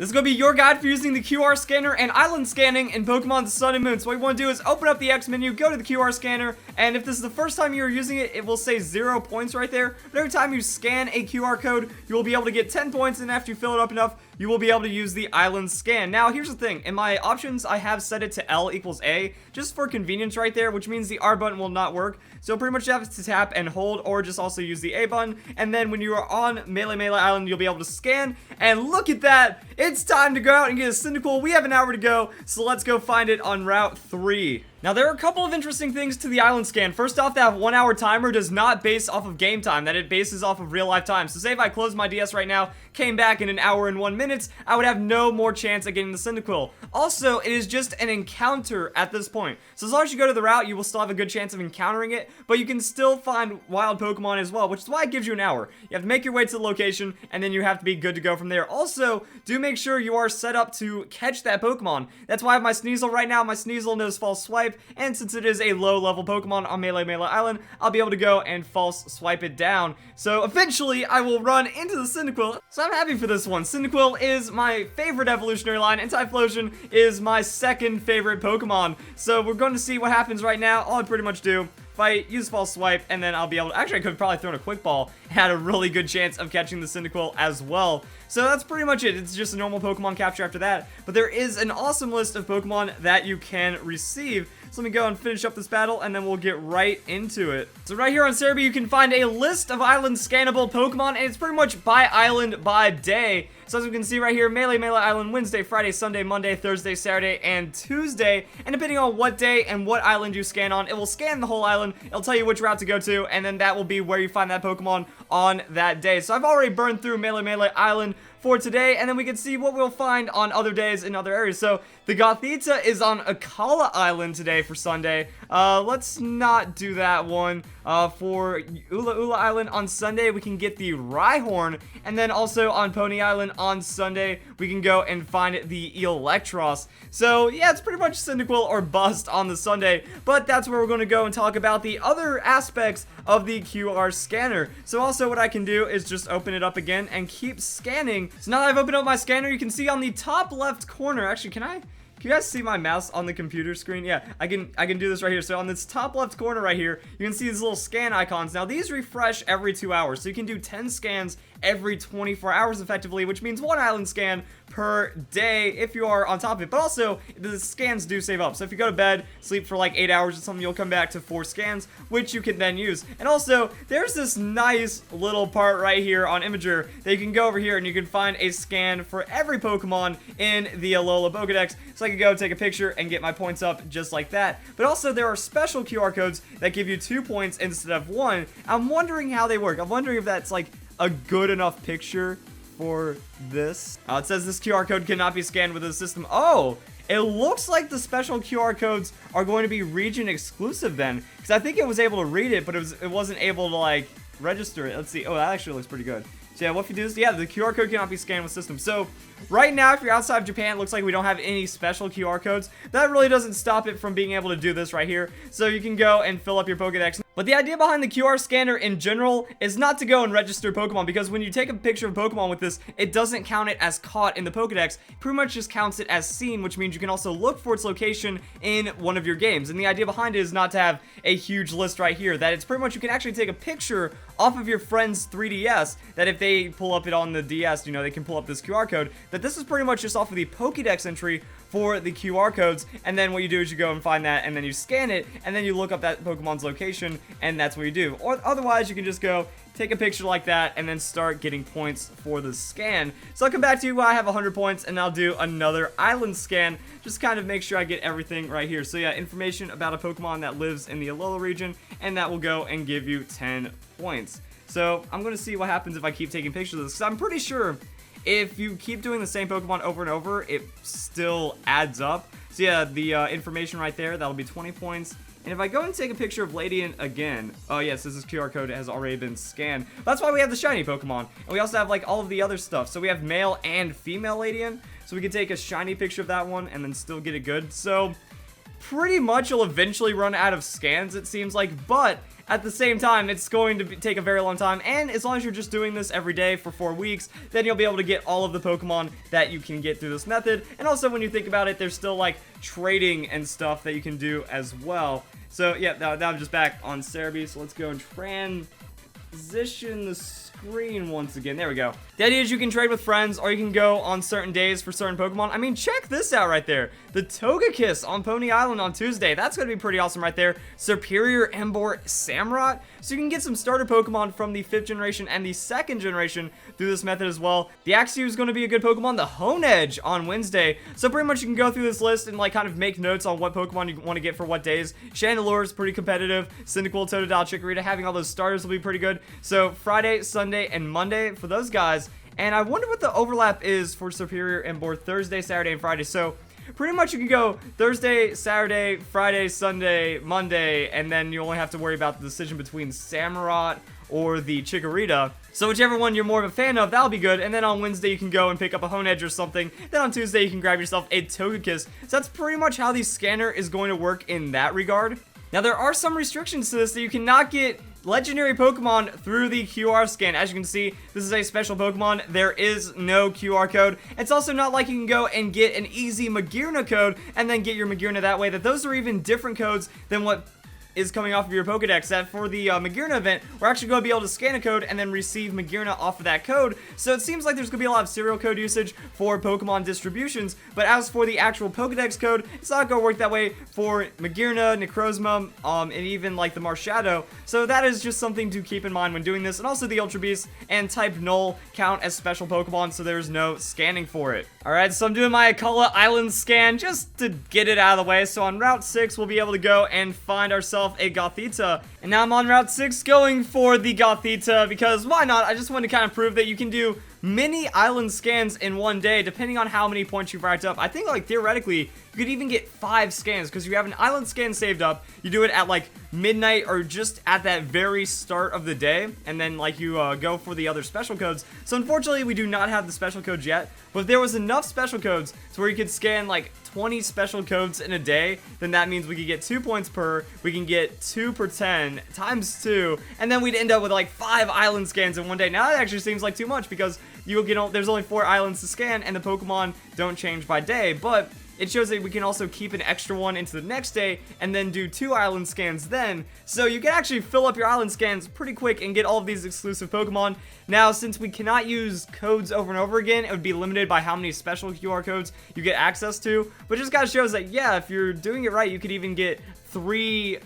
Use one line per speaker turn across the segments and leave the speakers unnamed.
This is going to be your guide for using the QR scanner and island scanning in Pokemon Sun and Moon. So what you want to do is open up the X menu, go to the QR scanner, and if this is the first time you're using it, it will say 0 points right there. But every time you scan a QR code, you will be able to get 10 points, and after you fill it up enough, you will be able to use the island scan. Now, here's the thing. In my options, I have set it to L equals A, just for convenience right there, which means the R button will not work. So pretty much you have to tap and hold, or just also use the A button. And then when you are on Melee Island, you'll be able to scan. And look at that! It's time to go out and get a Cyndaquil. We have an hour to go, so let's go find it on Route 3. Now, there are a couple of interesting things to the island scan. First off, that 1 hour timer does not base off of game time, that it bases off of real life time. So say if I closed my DS right now, came back in an hour and 1 minute, I would have no more chance of getting the Cyndaquil. Also, it is just an encounter at this point. So as long as you go to the route, you will still have a good chance of encountering it, but you can still find wild Pokemon as well, which is why it gives you an hour. You have to make your way to the location, and then you have to be good to go from there. Also, do make sure you are set up to catch that Pokemon. That's why I have my Sneasel right now. My Sneasel knows False Swipe, and since it is a low-level Pokemon on Melee Island, I'll be able to go and False Swipe it down. So eventually, I will run into the Cyndaquil. So I'm happy for this one. Cyndaquil is my favorite evolutionary line, and Typhlosion is my second favorite Pokemon. So we're going to see what happens right now. All I pretty much do, if I use False Swipe, and then I'll be able to... Actually, I could probably throw in a Quick Ball and had a really good chance of catching the Cyndaquil as well. So that's pretty much it. It's just a normal Pokemon capture after that. But there is an awesome list of Pokemon that you can receive. So let me go and finish up this battle, and then we'll get right into it. So right here on Serperior, you can find a list of island scannable Pokemon, and it's pretty much by island by day. So as you can see right here, Melee Island, Wednesday, Friday, Sunday, Monday, Thursday, Saturday, and Tuesday. And depending on what day and what island you scan on, it will scan the whole island. It'll tell you which route to go to, and then that will be where you find that Pokemon on that day. So I've already burned through Melee Island for today, and then we can see what we'll find on other days in other areas. So the Gothita is on Akala Island today for Sunday. Let's not do that one. For Ula Island on Sunday, we can get the Rhyhorn, and then also on Pony Island on Sunday, we can go and find the Electros. So yeah, it's pretty much Cyndaquil or bust on the Sunday, but that's where we're going to go and talk about the other aspects of the QR scanner. So also what I can do is just open it up again and keep scanning. So now that I've opened up my scanner, you can see on the top left corner, actually, can you guys see my mouse on the computer screen? Yeah, I can do this right here. So on this top left corner right here, you can see these little scan icons. Now these refresh every 2 hours, so you can do 10 scans every 24 hours effectively, which means 1 island scan per day if you are on top of it. But also, the scans do save up. So if you go to bed, sleep for like 8 hours or something, you'll come back to 4 scans, which you can then use. And also, there's this nice little part right here on Imager that you can go over here and you can find a scan for every Pokemon in the Alola Pokedex. So I can go take a picture and get my points up just like that. But also, there are special QR codes that give you 2 points instead of 1. I'm wondering how they work. I'm wondering if that's like a good enough picture for this. It says this QR code cannot be scanned with the system. Oh, it looks like the special QR codes are going to be region exclusive then, because I think it was able to read it, but it wasn't able to like register it. Let's see. Oh, that actually looks pretty good. So yeah, what if you do this? Yeah, the QR code cannot be scanned with system. So right now, if you're outside of Japan, it looks like we don't have any special QR codes. That really doesn't stop it from being able to do this right here. So you can go and fill up your Pokedex. But the idea behind the QR scanner in general is not to go and register Pokemon, because when you take a picture of Pokemon with this, it doesn't count it as caught in the Pokedex. It pretty much just counts it as seen, which means you can also look for its location in one of your games. And the idea behind it is not to have a huge list right here, that it's pretty much you can actually take a picture off of your friend's 3DS, that if they pull up it on the DS, you know, they can pull up this QR code, that this is pretty much just off of the Pokedex entry for the QR codes, and then what you do is you go and find that, and then you scan it, and then you look up that Pokemon's location, and that's what you do. Or otherwise, you can just go take a picture like that, and then start getting points for the scan. So I'll come back to you when I have 100 points, and I'll do another island scan, just kind of make sure I get everything right here. So yeah, information about a Pokemon that lives in the Alola region, and that will go and give you 10 points. So I'm going to see what happens if I keep taking pictures of this, because I'm pretty sure if you keep doing the same Pokemon over and over, it still adds up. So yeah, the information right there, that'll be 20 points. And if I go and take a picture of Ladian again, oh yes, this QR code has already been scanned. That's why we have the shiny Pokemon. And we also have like all of the other stuff. So we have male and female Ladian. So we can take a shiny picture of that one and then still get it good. So pretty much you'll eventually run out of scans, it seems like, but at the same time, it's going to take a very long time, and as long as you're just doing this every day for 4 weeks, then you'll be able to get all of the Pokemon that you can get through this method. And also, when you think about it, there's still, like, trading and stuff that you can do as well. So, yeah, now I'm just back on Serperior, so let's go and transition the screen once again. There we go. The idea is you can trade with friends, or you can go on certain days for certain Pokemon. I mean, check this out right there. The Togekiss on Pony Island on Tuesday. That's going to be pretty awesome right there. Serperior, Emboar, Samurott. So you can get some starter Pokemon from the 5th generation and the 2nd generation through this method as well. The Axew is going to be a good Pokemon. The Honedge on Wednesday. So pretty much you can go through this list and like kind of make notes on what Pokemon you want to get for what days. Chandelure is pretty competitive. Cyndaquil, Totodile, Chikorita, having all those starters will be pretty good. So Friday, Sunday, and Monday for those guys. And I wonder what the overlap is for Serperior and Emboar Thursday, Saturday, and Friday. So pretty much you can go Thursday, Saturday, Friday, Sunday, Monday, and then you only have to worry about the decision between Samurott or the Chikorita. So whichever one you're more of a fan of, that'll be good. And then on Wednesday you can go and pick up a Honedge or something. Then on Tuesday you can grab yourself a Togekiss. So that's pretty much how the scanner is going to work in that regard. Now there are some restrictions to this, that you cannot get legendary Pokemon through the QR scan. As you can see, this is a special Pokemon. There is no QR code. It's also not like you can go and get an easy Magearna code and then get your Magearna that way. That those are even different codes than what is coming off of your Pokedex. That for the Magearna event, we're actually going to be able to scan a code and then receive Magearna off of that code. So it seems like there's going to be a lot of serial code usage for Pokemon distributions, but as for the actual Pokedex code, it's not going to work that way for Magearna, Necrozma, and even like the Marshadow. So that is just something to keep in mind when doing this. And also the Ultra Beast and Type Null count as special Pokemon, so there's no scanning for it. Alright, so I'm doing my Akala Island scan just to get it out of the way. So on Route 6, we'll be able to go and find ourselves a Gothita. And now I'm on Route 6 going for the Gothita because why not? I just want to kind of prove that you can do many island scans in one day depending on how many points you've racked up. I think like theoretically you could even get 5 scans because you have an island scan saved up. You do it at like midnight or just at that very start of the day, and then like you go for the other special codes. So unfortunately we do not have the special codes yet, but if there was enough special codes to where you could scan like 20 special codes in a day, then that means we could get 2 points per, we can get 2 per 10 times 2, and then we'd end up with like 5 island scans in one day. Now that actually seems like too much because you get there's only 4 islands to scan and the Pokemon don't change by day, but it shows that we can also keep an extra one into the next day and then do 2 island scans then. So you can actually fill up your island scans pretty quick and get all of these exclusive Pokemon. Now, since we cannot use codes over and over again, it would be limited by how many special QR codes you get access to. But it just kind of shows that, yeah, if you're doing it right, you could even get 3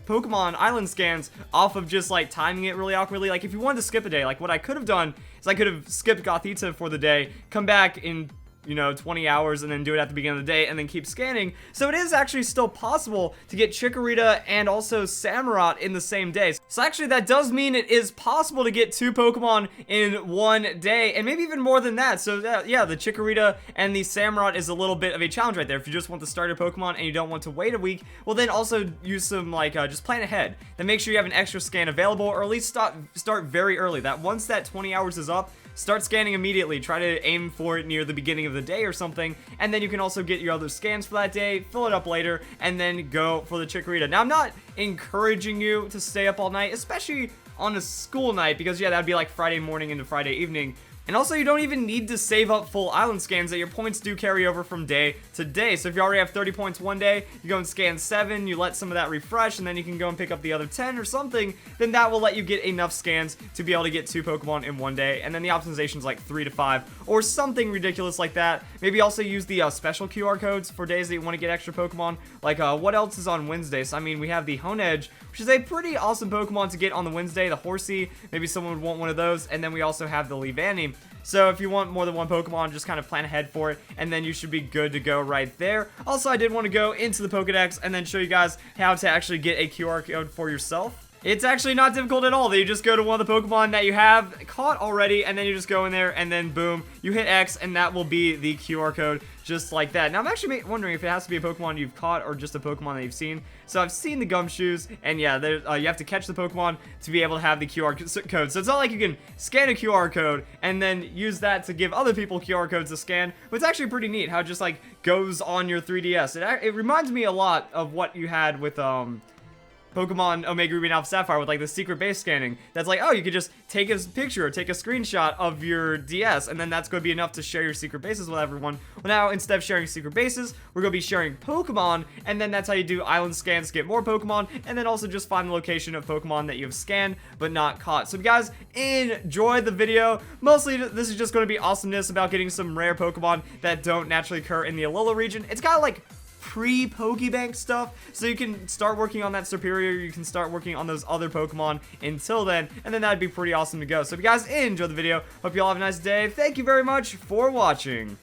Pokemon island scans off of just like timing it really awkwardly. Like if you wanted to skip a day, like what I could have done is I could have skipped Gothita for the day, come back in 20 hours and then do it at the beginning of the day and then keep scanning. So it is actually still possible to get Chikorita and also Samurott in the same day. So actually that does mean it is possible to get 2 Pokemon in one day and maybe even more than that. So yeah, the Chikorita and the Samurott is a little bit of a challenge right there. If you just want the starter Pokemon and you don't want to wait a week, well then also use some like just plan ahead. Then make sure you have an extra scan available, or at least start very early. That once that 20 hours is up, start scanning immediately. Try to aim for it near the beginning of the day or something, and then you can also get your other scans for that day, fill it up later, and then go for the Chikorita. Now, I'm not encouraging you to stay up all night, especially on a school night, because yeah, that'd be like Friday morning into Friday evening. And also, you don't even need to save up full island scans, that your points do carry over from day to day. So if you already have 30 points one day, you go and scan 7, you let some of that refresh, and then you can go and pick up the other 10 or something, then that will let you get enough scans to be able to get 2 Pokemon in one day. And then the optimization is like 3 to 5 or something ridiculous like that. Maybe also use the special QR codes for days that you want to get extra Pokemon. Like what else is on Wednesday? So I mean, we have the Honedge, which is a pretty awesome Pokemon to get on the Wednesday. The Horsey, maybe someone would want one of those. And then we also have the Leavanny. So if you want more than one Pokemon, just kind of plan ahead for it, and then you should be good to go right there. Also, I did want to go into the Pokedex and then show you guys how to actually get a QR code for yourself. It's actually not difficult at all. You just go to one of the Pokemon that you have caught already, and then you just go in there, and then boom, you hit X, and that will be the QR code, just like that. Now, I'm actually wondering if it has to be a Pokemon you've caught or just a Pokemon that you've seen. So I've seen the Gumshoes, and yeah, you have to catch the Pokemon to be able to have the QR code. So it's not like you can scan a QR code and then use that to give other people QR codes to scan, but it's actually pretty neat how it just, like, goes on your 3DS. It reminds me a lot of what you had with, Pokemon Omega Ruby and Alpha Sapphire with, like, the secret base scanning. That's like, oh, you could just take a picture or take a screenshot of your DS, and then that's going to be enough to share your secret bases with everyone. Well, now, instead of sharing secret bases, we're going to be sharing Pokemon, and then that's how you do island scans to get more Pokemon, and then also just find the location of Pokemon that you have scanned but not caught. So, if you guys enjoyed the video, mostly this is just going to be awesomeness about getting some rare Pokemon that don't naturally occur in the Alola region. It's kind of like pre-Pokebank stuff, so you can start working on that Serperior, you can start working on those other Pokemon until then, and then that'd be pretty awesome to go. So if you guys enjoyed the video, hope you all have a nice day. Thank you very much for watching.